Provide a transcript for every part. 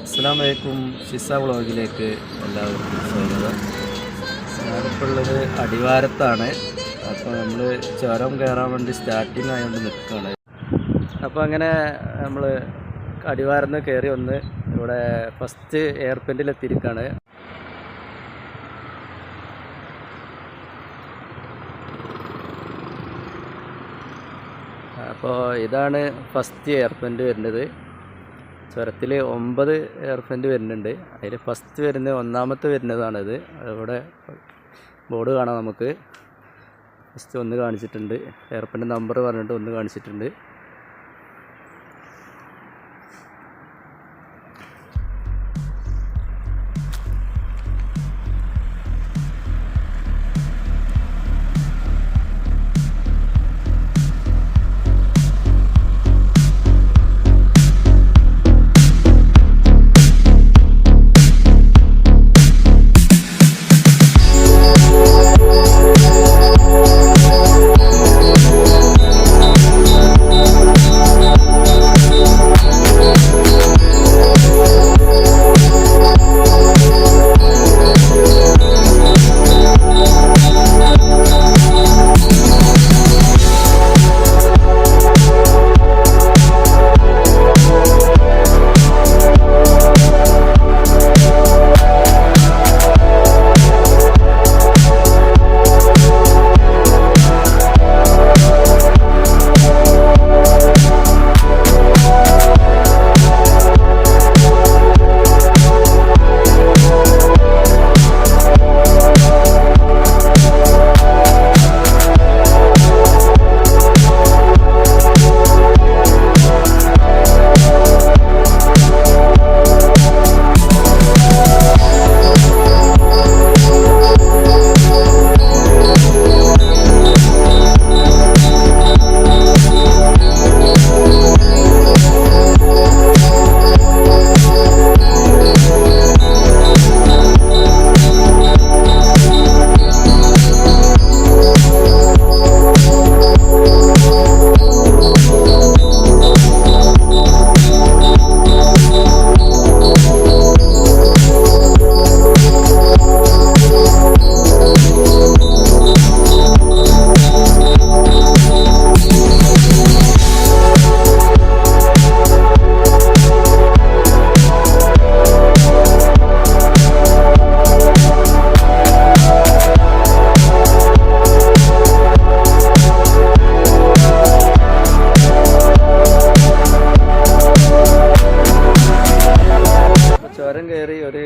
അസ്സലാമു അലൈക്കും. ഷിസ വ്ളോഗിലേക്ക് എല്ലാവർക്കും സ്വാഗതം. ഞാനിപ്പോൾ ഉള്ളത് അടിവാരത്താണ്. അപ്പോൾ നമ്മൾ ചുരം കയറാൻ വേണ്ടി സ്റ്റാർട്ടിങ് ആയതുകൊണ്ട് നിൽക്കുകയാണ്. അപ്പോൾ അങ്ങനെ നമ്മൾ അടിവാരന്ന് കയറി വന്ന് ഇവിടെ ഫസ്റ്റ് എയർപോർട്ടിലെത്തിയിരിക്കുകയാണ്. അപ്പോൾ ഇതാണ് ഫസ്റ്റ് എയർപോർട്ട് വരുന്നത്. ചുരത്തിൽ 9 എയർപോർട്ട് വരുന്നുണ്ട്. അതിൽ ഫസ്റ്റ് വരുന്നത് ഒന്നാമത്തെ വരുന്നതാണിത്. ഇവിടെ ബോർഡ് കാണാം. നമുക്ക് ഫസ്റ്റ് 1 കാണിച്ചിട്ടുണ്ട്. എയർപോർട്ട് നമ്പർ പറഞ്ഞിട്ട് 1 കാണിച്ചിട്ടുണ്ട്. ചുരം കയറി ഒരു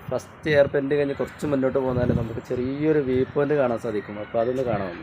ഫസ്റ്റ് എയർപോർട്ട് കഴിഞ്ഞ് കുറച്ച് മുന്നോട്ട് പോന്നാൽ നമുക്ക് ചെറിയൊരു വ്യൂ പോയിന്റ് കാണാൻ സാധിക്കും. അപ്പോൾ അതൊന്ന് കാണാം.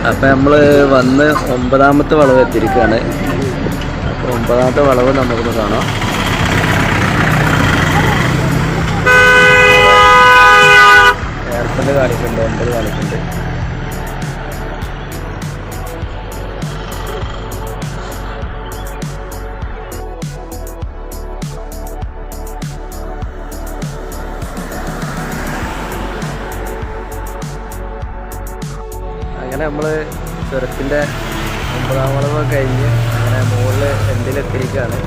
അപ്പം നമ്മൾ വന്ന് 9ാമത്തെ വളവ് എത്തിയിരിക്കുകയാണ്. അപ്പോൾ 9ാമത്തെ വളവ് നമുക്കൊന്ന് കാണാം. എയർപോർട്ട് കാണിക്കുന്നുണ്ട്, 9 കാണിക്കുന്നുണ്ട്. അങ്ങനെ നമ്മൾ ചുരത്തിൻ്റെ 9ാം വളവ് കഴിഞ്ഞ് അങ്ങനെ മുകളിൽ എൻഡിലെത്തിയിരിക്കുകയാണ്.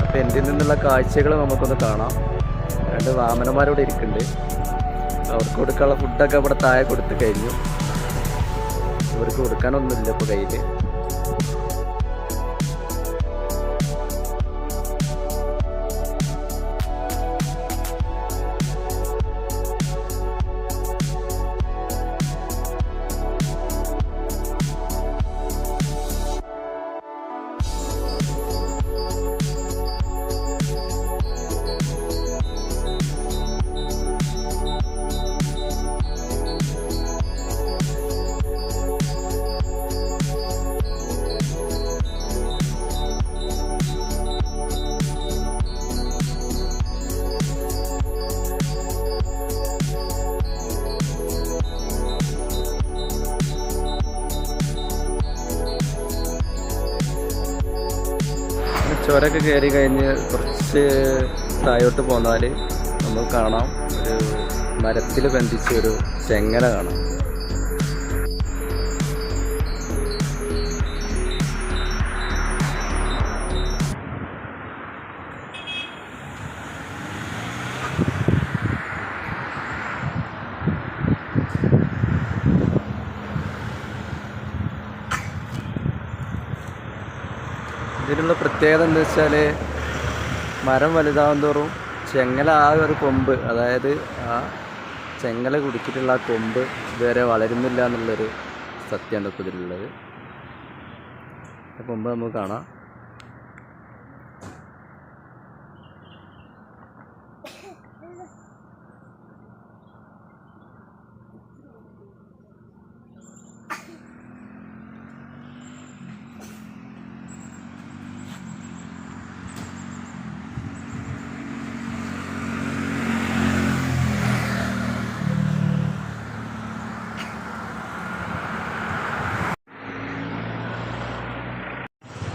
അപ്പോൾ എൻഡിൽ നിന്നുള്ള കാഴ്ചകൾ നമുക്കൊന്ന് കാണാം. 2 വാമനന്മാരോട് ഇരിക്കുന്നുണ്ട്. അവർക്ക് കൊടുക്കാനുള്ള ഫുഡൊക്കെ ഇവിടെ താഴെ കൊടുത്തു കഴിഞ്ഞു. ഇവർക്ക് കൊടുക്കാനൊന്നുമില്ല ഇപ്പോൾ കയ്യിൽ. ചുരമൊക്കെ കയറി കഴിഞ്ഞ് കുറച്ച് താഴോട്ട് പോന്നാൽ നമ്മൾ കാണാം ഒരു മരത്തിൽ ബന്ധിച്ച ഒരു ചെങ്ങല കാണാം. ഇതിനുള്ള പ്രത്യേകത എന്താ വെച്ചാൽ മരം വലുതാവും തോറും ചെങ്ങല ആ ഒരു കൊമ്പ്, അതായത് ആ ചെങ്ങല കുടിച്ചിട്ടുള്ള ആ കൊമ്പ് ഇതുവരെ വളരുന്നില്ല എന്നുള്ളൊരു സത്യമാണ് ഇപ്പോൾ ഇതിലുള്ളത്. ആ കൊമ്പ് നമുക്ക് കാണാം.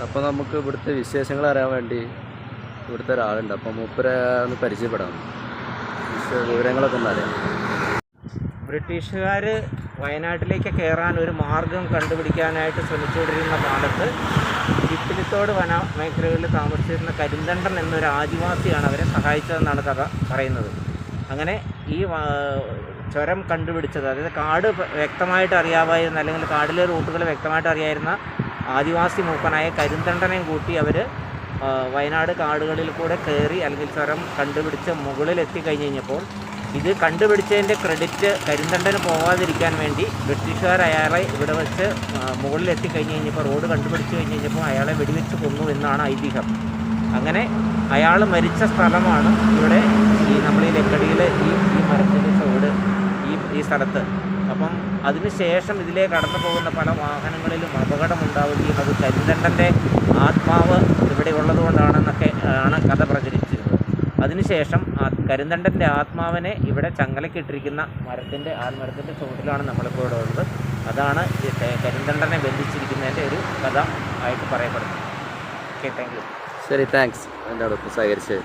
അപ്പോൾ നമുക്ക് ഇവിടുത്തെ വിശേഷങ്ങൾ അറിയാൻ വേണ്ടി ഇവിടുത്തെ ഒരാളുണ്ട്. അപ്പോൾ മൂപ്പരെ ഒന്ന് പരിചയപ്പെടാം, വിവരങ്ങളൊക്കെ ഒന്ന് അറിയാം. ബ്രിട്ടീഷുകാർ വയനാട്ടിലേക്ക് കയറാൻ ഒരു മാർഗം കണ്ടുപിടിക്കാനായിട്ട് ശ്രമിച്ചുകൊണ്ടിരുന്ന കാലത്ത് ചിപ്പിലിത്തോട് വന മേഖലകളിൽ താമസിച്ചിരുന്ന കരിന്തണ്ടൻ എന്നൊരു ആദിവാസിയാണ് അവരെ സഹായിച്ചതെന്നാണ് കഥ പറയുന്നത്. അങ്ങനെ ഈ ചുരം കണ്ടുപിടിച്ചത്, അതായത് കാട് വ്യക്തമായിട്ട് അറിയാമായിരുന്ന, അല്ലെങ്കിൽ കാടിലെ റൂട്ടുകൾ വ്യക്തമായിട്ട് അറിയായിരുന്ന ആദിവാസി മൂപ്പനായ കരിന്തണ്ടനെയും കൂട്ടി അവർ വയനാട് കാടുകളിൽ കൂടെ കയറി അല്ലെങ്കിൽ ചുരം കണ്ടുപിടിച്ച് മുകളിലെത്തിക്കഴിഞ്ഞ് കഴിഞ്ഞപ്പോൾ ഇത് കണ്ടുപിടിച്ചതിൻ്റെ ക്രെഡിറ്റ് കരിന്തണ്ടന് പോകാതിരിക്കാൻ വേണ്ടി ബ്രിട്ടീഷുകാർ അയാളെ ഇവിടെ വെച്ച് മുകളിലെത്തിക്കഴിഞ്ഞ് കഴിഞ്ഞപ്പോൾ, റോഡ് കണ്ടുപിടിച്ച് കഴിഞ്ഞ് കഴിഞ്ഞപ്പോൾ അയാളെ വെടിവെച്ച് കൊന്നു എന്നാണ് ഐതിഹ്യം. അങ്ങനെ അയാൾ മരിച്ച സ്ഥലമാണ് ഇവിടെ ഈ നമ്മൾ ഈ ലക്കടിയിൽ ഈ മരത്തിൻ്റെ ചോട് ഈ സ്ഥലത്ത്. അപ്പം അതിനുശേഷം ഇതിലേ കടന്നു പോകുന്ന പല വാഹനങ്ങളിലും അപകടമുണ്ടാവുകയും അത് കരിന്തണ്ടൻ്റെ ആത്മാവ് ഇവിടെ ഉള്ളതുകൊണ്ടാണെന്നൊക്കെ ആണ് കഥ പ്രചരിച്ചിരുന്നത്. അതിനുശേഷം കരിന്തണ്ടൻ്റെ ആത്മാവിനെ ഇവിടെ ചങ്ങലക്കിട്ടിരിക്കുന്ന ആൽമരത്തിൻ്റെ ചുവട്ടിലാണ് നമ്മളിപ്പോൾ ഇവിടെ ഉള്ളത്. അതാണ് കരിന്തണ്ടനെ ബന്ധിച്ചിരിക്കുന്നതിൻ്റെ ഒരു കഥ ആയിട്ട് പറയപ്പെടുന്നത്. Okay, thank you. ശരി, താങ്ക്സ് എന്നോടൊപ്പം സഹകരിച്ചത്.